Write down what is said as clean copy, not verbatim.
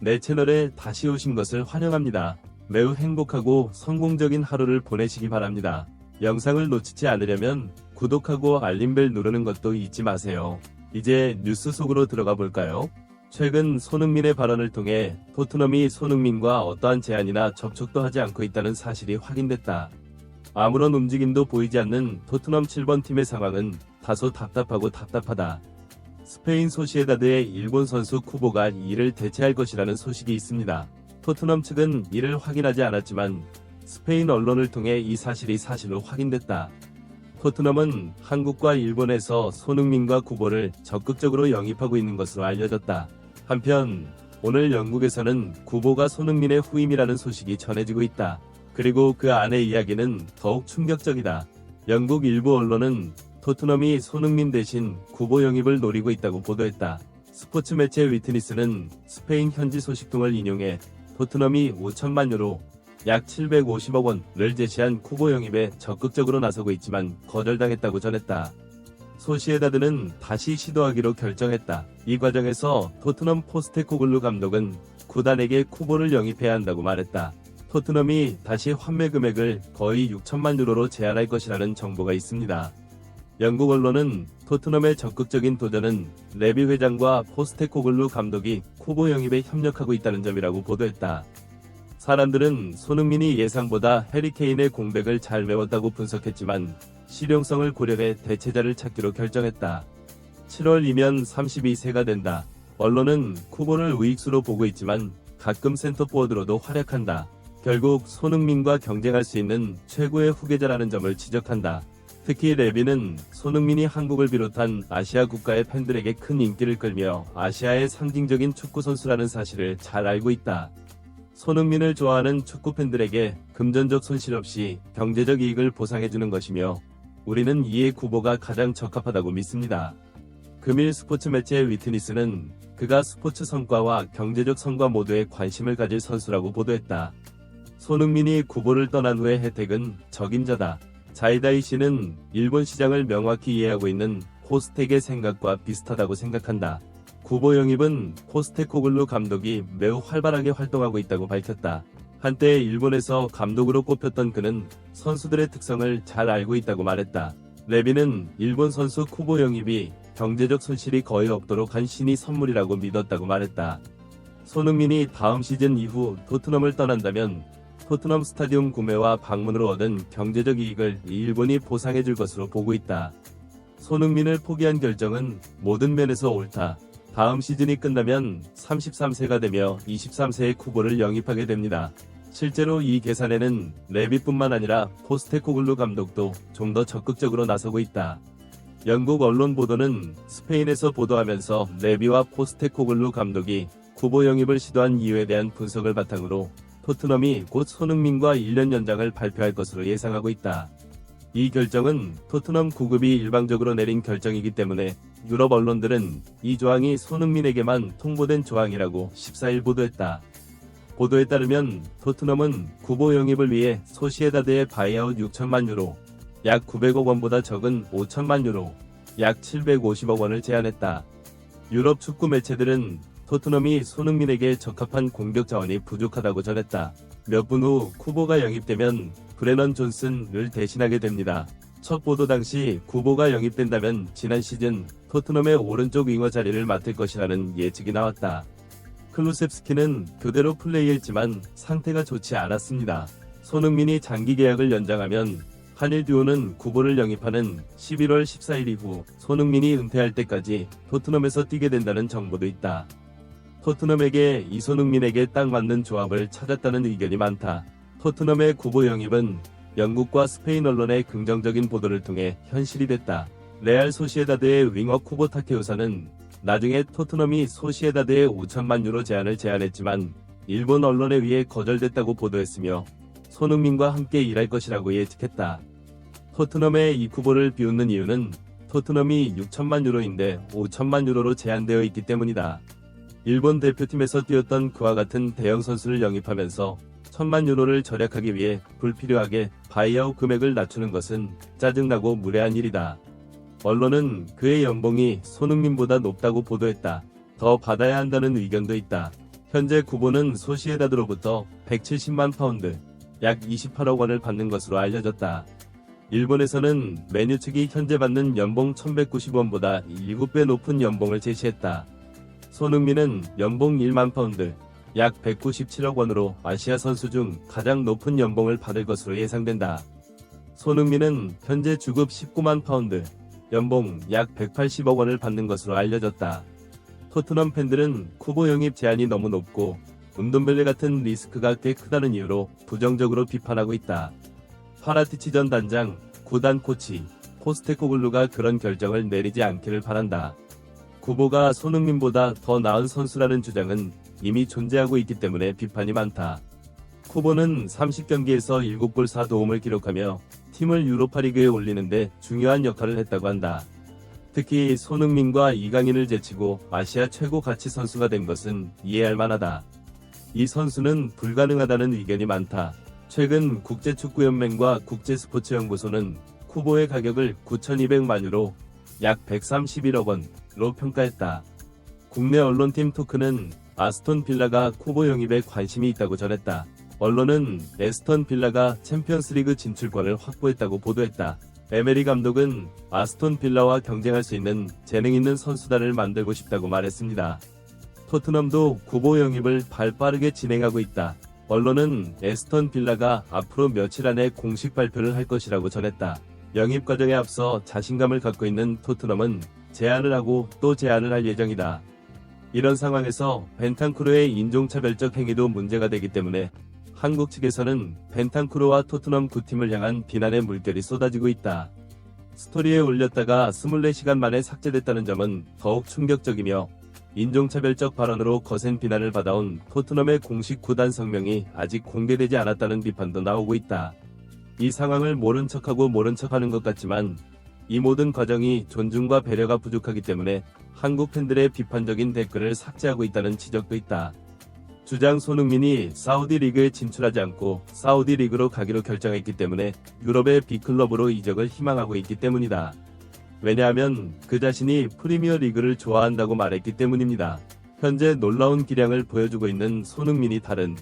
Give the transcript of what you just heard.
내 채널에 다시 오신 것을 환영합니다. 매우 행복하고 성공적인 하루를 보내시기 바랍니다. 영상을 놓치지 않으려면 구독하고 알림벨 누르는 것도 잊지 마세요. 이제 뉴스 속으로 들어가 볼까요? 최근 손흥민의 발언을 통해 토트넘이 손흥민과 어떠한 제안이나 접촉도 하지 않고 있다는 사실이 확인됐다. 아무런 움직임도 보이지 않는 토트넘 7번 팀의 상황은 다소 답답하다. 스페인 소시에다드의 일본 선수 쿠보가 이를 대체할 것이라는 소식이 있습니다. 토트넘 측은 이를 확인하지 않았지만 스페인 언론을 통해 이 사실이 사실로 확인됐다. 토트넘은 한국과 일본에서 손흥민과 쿠보를 적극적으로 영입하고 있는 것으로 알려졌다. 한편 오늘 영국에서는 쿠보가 손흥민의 후임이라는 소식이 전해지고 있다. 그리고 그 안의 이야기는 더욱 충격적이다. 영국 일부 언론은 토트넘이 손흥민 대신 쿠보 영입을 노리고 있다고 보도했다. 스포츠 매체 위트니스는 스페인 현지 소식 등을 인용해 토트넘이 5천만 유로, 약 750억 원을 제시한 쿠보 영입에 적극적으로 나서고 있지만 거절당했다고 전했다. 소시에다드는 다시 시도하기로 결정했다. 이 과정에서 토트넘 포스테코글루 감독은 구단에게 쿠보를 영입해야 한다고 말했다. 토트넘이 다시 환매 금액을 거의 6천만 유로로 제한할 것이라는 정보가 있습니다. 영국 언론은 토트넘의 적극적인 도전은 레비 회장과 포스테코글루 감독이 쿠보 영입에 협력하고 있다는 점이라고 보도했다. 사람들은 손흥민이 예상보다 해리 케인의 공백을 잘 메웠다고 분석했지만 실용성을 고려해 대체자를 찾기로 결정했다. 7월이면 32세가 된다. 언론은 쿠보를 우익수로 보고 있지만 가끔 센터포워드로도 활약한다. 결국 손흥민과 경쟁할 수 있는 최고의 후계자라는 점을 지적한다. 특히 레비는 손흥민이 한국을 비롯한 아시아 국가의 팬들에게 큰 인기를 끌며 아시아의 상징적인 축구 선수라는 사실을 잘 알고 있다. 손흥민을 좋아하는 축구 팬들에게 금전적 손실 없이 경제적 이익을 보상해주는 것이며 우리는 이에 쿠보가 가장 적합하다고 믿습니다. 금일 스포츠 매체 위트니스는 그가 스포츠 성과와 경제적 성과 모두에 관심을 가질 선수라고 보도했다. 손흥민이 쿠보를 떠난 후의 혜택은 적임자다. 자이다이 씨는 일본 시장을 명확히 이해하고 있는 포스텍의 생각과 비슷하다고 생각한다. 쿠보 영입은 포스테코글루 감독이 매우 활발하게 활동하고 있다고 밝혔다. 한때 일본에서 감독으로 꼽혔던 그는 선수들의 특성을 잘 알고 있다고 말했다. 레비는 일본 선수 쿠보 영입이 경제적 손실이 거의 없도록 한 신의 선물이라고 믿었다고 말했다. 손흥민이 다음 시즌 이후 토트넘을 떠난다면 토트넘 스타디움 구매와 방문으로 얻은 경제적 이익을 일본이 보상해줄 것으로 보고 있다. 손흥민을 포기한 결정은 모든 면에서 옳다. 다음 시즌이 끝나면 33세가 되며 23세의 쿠보를 영입하게 됩니다. 실제로 이 계산에는 레비뿐만 아니라 포스테코글루 감독도 좀 더 적극적으로 나서고 있다. 영국 언론 보도는 스페인에서 보도하면서 레비와 포스테코글루 감독이 쿠보 영입을 시도한 이유에 대한 분석을 바탕으로 토트넘이 곧 손흥민과 1년 연장을 발표할 것으로 예상하고 있다. 이 결정은 토트넘 구급이 일방적으로 내린 결정이기 때문에 유럽 언론들은 이 조항이 손흥민에게만 통보된 조항이라고 14일 보도했다. 보도에 따르면 토트넘은 쿠보 영입을 위해 소시에다드의 바이아웃 6천만 유로, 약 900억 원보다 적은 5천만 유로, 약 750억 원을 제안했다. 유럽 축구 매체들은 토트넘이 손흥민에게 적합한 공격 자원이 부족하다고 전했다. 몇 분 후 쿠보가 영입되면 브레넌 존슨을 대신하게 됩니다. 첫 보도 당시 쿠보가 영입된다면 지난 시즌 토트넘의 오른쪽 윙어 자리를 맡을 것이라는 예측이 나왔다. 클루셉스키는 그대로 플레이했지만 상태가 좋지 않았습니다. 손흥민이 장기 계약을 연장하면 한일 듀오는 쿠보를 영입하는 11월 14일 이후 손흥민이 은퇴할 때까지 토트넘에서 뛰게 된다는 정보도 있다. 토트넘에게 이손흥민에게 딱 맞는 조합을 찾았다는 의견이 많다. 토트넘의 쿠보 영입은 영국과 스페인 언론의 긍정적인 보도를 통해 현실이 됐다. 레알 소시에다드의 윙어 쿠보 타케우사는 나중에 토트넘이 소시에다드의 5천만 유로 제안을 제안했지만 일본 언론에 의해 거절됐다고 보도했으며 손흥민과 함께 일할 것이라고 예측했다. 토트넘의 이 쿠보를 비웃는 이유는 토트넘이 6천만 유로인데 5천만 유로로 제한되어 있기 때문이다. 일본 대표팀에서 뛰었던 그와 같은 대형 선수를 영입하면서 1,000만 유로를 절약하기 위해 불필요하게 바이아웃 금액을 낮추는 것은 짜증나고 무례한 일이다. 언론은 그의 연봉이 손흥민보다 높다고 보도했다. 더 받아야 한다는 의견도 있다. 현재 구보는 소시에다드로부터 170만 파운드, 약 28억 원을 받는 것으로 알려졌다. 일본에서는 메뉴 측이 현재 받는 연봉 1190원보다 7배 높은 연봉을 제시했다. 손흥민은 연봉 1만 파운드, 약 197억 원으로 아시아 선수 중 가장 높은 연봉을 받을 것으로 예상된다. 손흥민은 현재 주급 19만 파운드, 연봉 약 180억 원을 받는 것으로 알려졌다. 토트넘 팬들은 쿠보 영입 제한이 너무 높고 운돈벨레 같은 리스크가 꽤 크다는 이유로 부정적으로 비판하고 있다. 파라티치 전 단장, 구단 코치, 포스테코글루가 그런 결정을 내리지 않기를 바란다. 쿠보가 손흥민보다 더 나은 선수라는 주장은 이미 존재하고 있기 때문에 비판이 많다. 쿠보는 30경기에서 7골 4도움을 기록하며 팀을 유로파리그에 올리는데 중요한 역할을 했다고 한다. 특히 손흥민과 이강인을 제치고 아시아 최고 가치 선수가 된 것은 이해할 만하다. 이 선수는 불가능하다는 의견이 많다. 최근 국제축구연맹과 국제스포츠연구소는 쿠보의 가격을 9,200만 유로, 약 131억 원으로 평가했다. 국내 언론팀 토크는 아스톤 빌라가 쿠보 영입에 관심이 있다고 전했다. 언론은 에스턴 빌라가 챔피언스리그 진출권을 확보했다고 보도했다. 에메리 감독은 아스톤 빌라와 경쟁할 수 있는 재능 있는 선수단을 만들고 싶다고 말했습니다. 토트넘도 쿠보 영입을 발빠르게 진행하고 있다. 언론은 에스턴 빌라가 앞으로 며칠 안에 공식 발표를 할 것이라고 전했다. 영입 과정에 앞서 자신감을 갖고 있는 토트넘은 제안을 하고 또 제안을 할 예정이다. 이런 상황에서 벤탄쿠르의 인종차별적 행위도 문제가 되기 때문에 한국 측에서는 벤탄쿠르와 토트넘 두 팀을 향한 비난의 물결이 쏟아지고 있다. 스토리에 올렸다가 24시간 만에 삭제됐다는 점은 더욱 충격적이며 인종차별적 발언으로 거센 비난을 받아온 토트넘의 공식 구단 성명이 아직 공개되지 않았다는 비판도 나오고 있다. 이 상황을 모른 척하고 모른 척하는 것 같지만 이 모든 과정이 존중과 배려가 부족하기 때문에 한국 팬들의 비판적인 댓글을 삭제하고 있다는 지적도 있다. 주장 손흥민이 사우디 리그에 진출하지 않고 사우디 리그로 가기로 결정했기 때문에 유럽의 빅클럽으로 이적을 희망하고 있기 때문이다. 왜냐하면 그 자신이 프리미어 리그를 좋아한다고 말했기 때문입니다. 현재 놀라운 기량을 보여주고 있는 손흥민이 다른